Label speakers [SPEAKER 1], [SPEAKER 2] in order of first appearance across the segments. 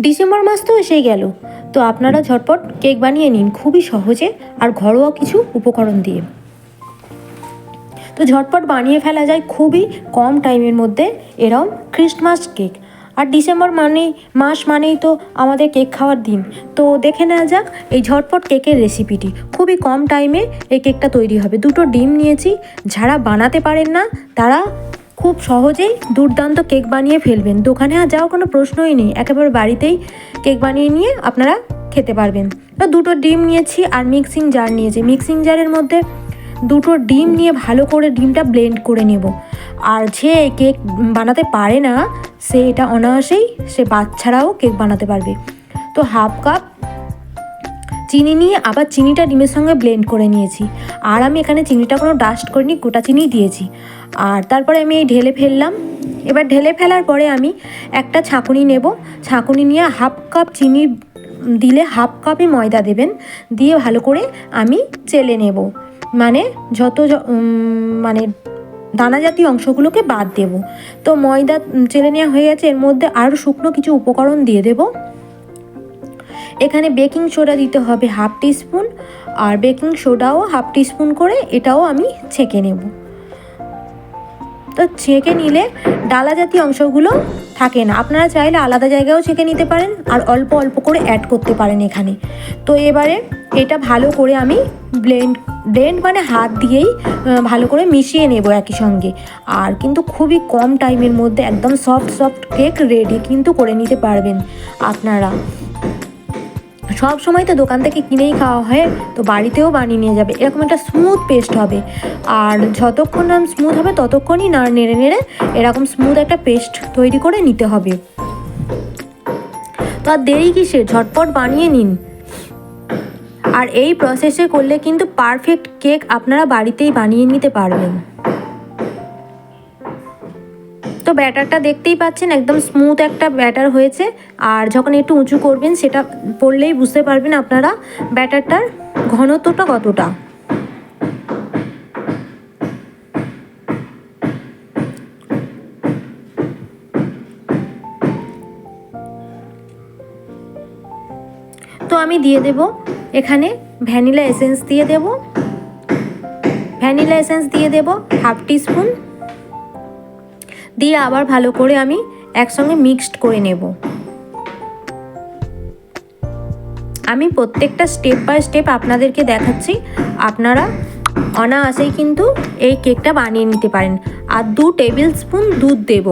[SPEAKER 1] December মাস তো এসেই গেল, তো আপনারা ঝটপট কেক বানিয়ে নিন খুবই সহজে আর ঘরোয়া কিছু উপকরণ দিয়ে। তো ঝটপট বানিয়ে ফেলা যায় খুবই কম টাইমের মধ্যে এরকম ক্রিসমাস কেক। আর ডিসেম্বর মাস মানেই তো আমাদের কেক খাওয়ার দিন। তো দেখে নেওয়া যাক এই ঝটপট কেকের রেসিপিটি। খুবই কম টাইমে এই কেকটা তৈরি হবে। 2টো ডিম নিয়েছি। যারা বানাতে পারেন না তারা খুব সহজেই দুর্দান্ত কেক বানিয়ে ফেলবেন। দোকানে আর যাওয়ার কোনো প্রশ্নই নেই, একেবারে বাড়িতেই কেক বানিয়ে নিয়ে আপনারা খেতে পারবেন। তো 2টো ডিম নিয়েছি আর মিক্সিং জার নিয়েছি। মিক্সিং জারের মধ্যে 2টো ডিম নিয়ে ভালো করে ডিমটা ব্লেন্ড করে নেব। আর যে কেক বানাতে পারে না সে এটা অনায়াসেই সে বাচ্চারাও কেক বানাতে পারবে। তো হাফ কাপ চিনি নিয়ে আবার চিনিটা ডিমের সঙ্গে ব্লেন্ড করে নিয়েছি। আর আমি এখানে চিনিটা কোনো ডাস্ট করিনি, গোটা চিনি দিয়েছি। আর তারপরে আমি এই ঢেলে ফেললাম। এবার ঢেলে ফেলার পরে আমি একটা ছাঁকুনি নেব। ছাঁকুনি নিয়ে হাফ কাপ চিনি দিলে হাফ কাপই ময়দা দেবেন, দিয়ে ভালো করে আমি চেলে নেব। মানে মানে দানা জাতীয় অংশগুলোকে বাদ দেব। তো ময়দা চেলে নেওয়া হয়ে গেছে। এর মধ্যে আরও শুকনো কিছু উপকরণ দিয়ে দেব। এখানে বেকিং সোডা দিতে হবে হাফ টিস্পুন, আর বেকিং সোডাও হাফ টিস্পুন করে এটাও আমি ছেঁকে নেব। তো ছেঁকে নিলে ডালা জাতীয় অংশগুলো থাকে না। আপনারা চাইলে আলাদা জায়গায়ও ছেঁকে নিতে পারেন আর অল্প অল্প করে অ্যাড করতে পারেন এখানে। তো এবারে এটা ভালো করে আমি ব্লেন্ড মানে হাত দিয়েই ভালো করে মিশিয়ে নেব একই সঙ্গে। আর কিন্তু খুবই কম টাইমের মধ্যে একদম সফট কেক রেডি কিন্তু করে নিতে পারবেন আপনারা। সব সময় তো দোকান থেকে কিনেই খাওয়া হয়, তো বাড়িতেও বানিয়ে নিয়ে যাবে। এরকম একটা স্মুথ পেস্ট হবে। আর যতক্ষণ না স্মুথ হবে ততক্ষণই নেড়ে নেড়ে এরকম স্মুথ একটা পেস্ট তৈরি করে নিতে হবে। তো আর দেরি কিসের, ঝটপট বানিয়ে নিন। আর এই প্রসেসে করলে কিন্তু পারফেক্ট কেক আপনারা বাড়িতেই বানিয়ে নিতে পারবেন। তো ব্যাটারটা দেখতেই পাচ্ছেন একদম স্মুথ একটা ব্যাটার হয়েছে। আর যখন একটু উঁচু করবেন সেটা পড়লেই বুঝতে পারবেন আপনারা ব্যাটারটার ঘনত্বটা কতটা। তো আমি দিয়ে দেব এখানে ভ্যানিলা এসেন্স দিয়ে দেব। ভ্যানিলা এসেন্স দিয়ে দেব হাফ টিস্পুন, দিয়ে আবার ভালো করে আমি একসঙ্গে মিক্সড করে নেব। আমি প্রত্যেকটা স্টেপ বাই স্টেপ আপনাদেরকে দেখাচ্ছি, আপনারা অনায়াসেই কিন্তু এই কেকটা বানিয়ে নিতে পারেন। আর 2 টেবিল স্পুন দুধ দেব।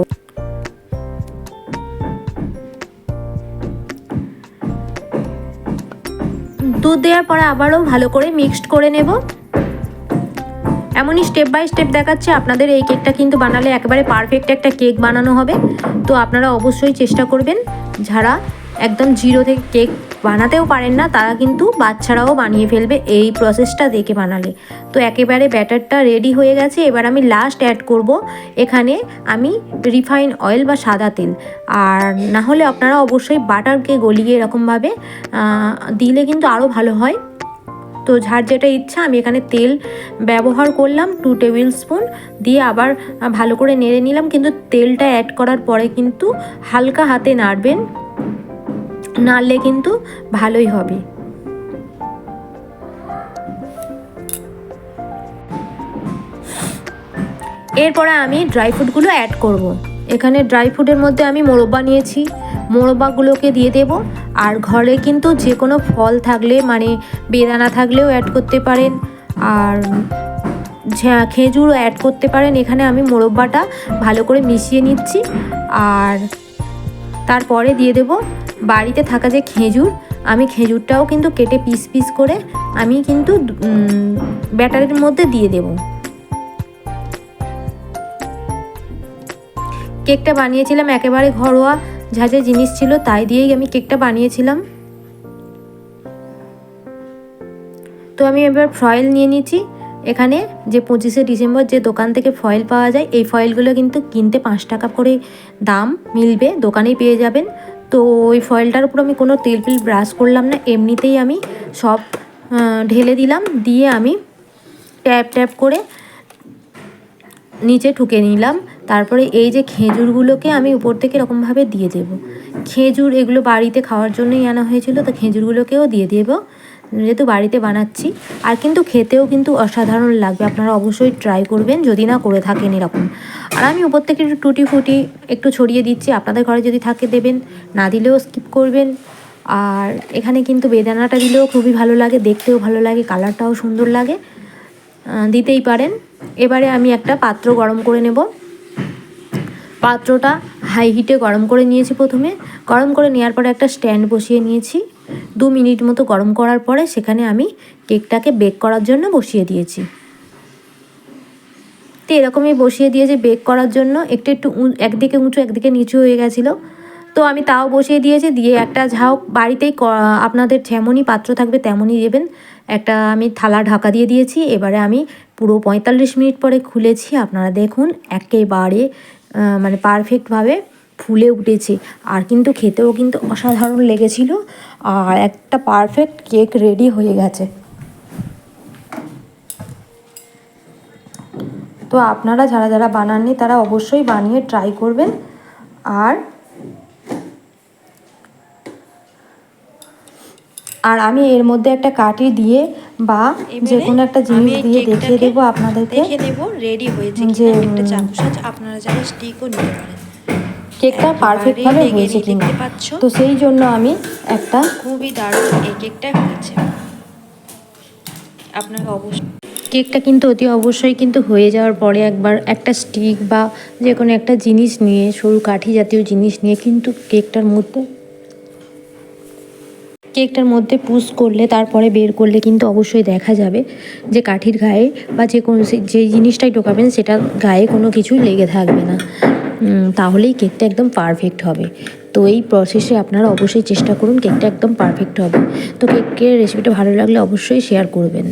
[SPEAKER 1] দুধ দেওয়ার পরে আবারও ভালো করে মিক্সড করে নেব। এমনই স্টেপ বাই স্টেপ দেখাচ্ছে। আপনাদের এই কেকটা কিন্তু বানালে একেবারে পারফেক্ট একটা কেক বানানো হবে। তো আপনারা অবশ্যই চেষ্টা করবেন, যারা একদম জিরো থেকে কেক বানাতেও পারেন না তারা কিন্তু বাচ্চারাও বানিয়ে ফেলবে এই প্রসেসটা দেখে বানালে। তো একেবারে ব্যাটারটা রেডি হয়ে গেছে। এবার আমি লাস্ট অ্যাড করব এখানে আমি রিফাইন অয়েল বা সাদা তেল। আর না হলে আপনারা অবশ্যই বাটারকে গলিয়ে এরকমভাবে দিলে কিন্তু আরও ভালো হয়। তো যার যেটা ইচ্ছা, আমি এখানে তেল ব্যবহার করলাম 2 টেবিল স্পুন, দিয়ে আবার ভালো করে নেড়ে নিলাম। কিন্তু তেলটা অ্যাড করার পরে কিন্তু হালকা হাতে নাড়বেন, নাড়লে কিন্তু ভালোই হবে। এরপরে আমি ড্রাই ফ্রুটগুলো অ্যাড করব। এখানে ড্রাই ফ্রুটের মধ্যে আমি মোরব্বা নিয়েছি, মোরব্বাগুলোকে দিয়ে দেব। আর ঘরে কিন্তু যে কোনো ফল থাকলে মানে বেদানা থাকলেও অ্যাড করতে পারেন, আর খেজুরও অ্যাড করতে পারেন। এখানে আমি মোরব্বাটা ভালো করে মিশিয়ে নিচ্ছি। আর তারপরে দিয়ে দেব বাড়িতে থাকা যে খেজুর, আমি খেজুরটাও কিন্তু কেটে পিস পিস করে আমি কিন্তু ব্যাটারের মধ্যে দিয়ে দেব। কেকটা বানিয়েছিলাম একেবারে ঘরোয়া যা যা জিনিস ছিল তাই দিয়েই আমি কেকটা বানিয়েছিলাম। তো আমি এবার ফয়েল নিয়ে নিচ্ছি। এখানে যে 25শে ডিসেম্বর যে দোকান থেকে ফয়েল পাওয়া যায়, এই ফয়েলগুলো কিন্তু কিনতে 5 টাকা করে দাম মিলবে, দোকানেই পেয়ে যাবেন। তো ওই ফয়েলটার উপর আমি কোনো তেল ব্রাশ করলাম না, এমনিতেই আমি সব ঢেলে দিলাম। দিয়ে আমি ট্যাপ ট্যাপ করে নিচে ঠুকে নিলাম। তারপরে এই যে খেজুরগুলোকে আমি উপর থেকে এরকমভাবে দিয়ে দেব। খেজুর এগুলো বাড়িতে খাওয়ার জন্যই আনা হয়েছিল, তো খেজুরগুলোকেও দিয়ে দেবো যেহেতু বাড়িতে বানাচ্ছি। আর কিন্তু খেতেও কিন্তু অসাধারণ লাগবে, আপনারা অবশ্যই ট্রাই করবেন যদি না করে থাকেন এরকম। আর আমি উপর থেকে একটু টুটি ফুটি একটু ছড়িয়ে দিচ্ছি, আপনাদের ঘরে যদি থাকে দেবেন, না দিলেও স্কিপ করবেন। আর এখানে কিন্তু বেদানাটা দিলেও খুবই ভালো লাগে, দেখতেও ভালো লাগে, কালারটাও সুন্দর লাগে, দিতেই পারেন। এবারে আমি একটা পাত্র গরম করে নেব। পাত্রটা হাই হিটে গরম করে নিয়েছি প্রথমে। গরম করে নেওয়ার পরে একটা স্ট্যান্ড বসিয়ে নিয়েছি। 2 মিনিট মতো গরম করার পরে সেখানে আমি কেকটাকে বেক করার জন্য বসিয়ে দিয়েছি। তো এরকমই বসিয়ে দিয়েছি বেক করার জন্য। একটু একদিকে উঁচু একদিকে নিচু হয়ে গেছিলো, তো আমি তাও বসিয়ে দিয়েছি। দিয়ে একটা ঝাউ বাড়িতেই আপনাদের যেমনই পাত্র থাকবে তেমনই দেবেন, একটা আমি থালা ঢাকা দিয়ে দিয়েছি। এবারে আমি পুরো 45 মিনিট পরে খুলেছি, আপনারা দেখুন একেবারে মানে পারফেক্টভাবে ফুলে উঠেছে। আর কিন্তু খেতেও কিন্তু অসাধারণ লেগেছিল, আর একটা পারফেক্ট কেক রেডি হয়ে গেছে। তো আপনারা যারা যারা বানাননি তারা অবশ্যই বানিয়ে ট্রাই করবেন। আর আমি এর মধ্যে একটা কাঠি দিয়ে বা যে কোনো একটা জিনিস দিয়ে দেখিয়ে দেবো আপনাদেরকে,
[SPEAKER 2] দেখে দেব রেডি হয়েছে
[SPEAKER 1] যে
[SPEAKER 2] একটা চামচ আছে, আপনারা যারা স্টিকও নিতে পারেন।
[SPEAKER 1] কেকটা পারফেক্টভাবে হয়েছে কিনা। তো সেই জন্য আমি একটা
[SPEAKER 2] খুবই দারুণ এই কেকটা হয়েছে। আপনাকে অবশ্যই
[SPEAKER 1] কেকটা কিন্তু অতি অবশ্যই কিন্তু হয়ে যাওয়ার পরে একবার একটা স্টিক বা যে কোনো একটা জিনিস নিয়ে, সরু কাঠি জাতীয় জিনিস নিয়ে কিন্তু কেকটার মধ্যে পুশ করলে, তারপরে বের করলে কিন্তু অবশ্যই দেখা যাবে যে কাঠির গায়ে বা যে কোনো যে জিনিসটাই ঢোকাবেন সেটা গায়ে কোনো কিছুই লেগে থাকবে না, তাহলেই কেকটা একদম পারফেক্ট হবে। তো এই প্রসেসে আপনারা অবশ্যই চেষ্টা করুন, কেকটা একদম পারফেক্ট হবে। তো কেকের রেসিপিটা ভালো লাগলে অবশ্যই শেয়ার করবেন।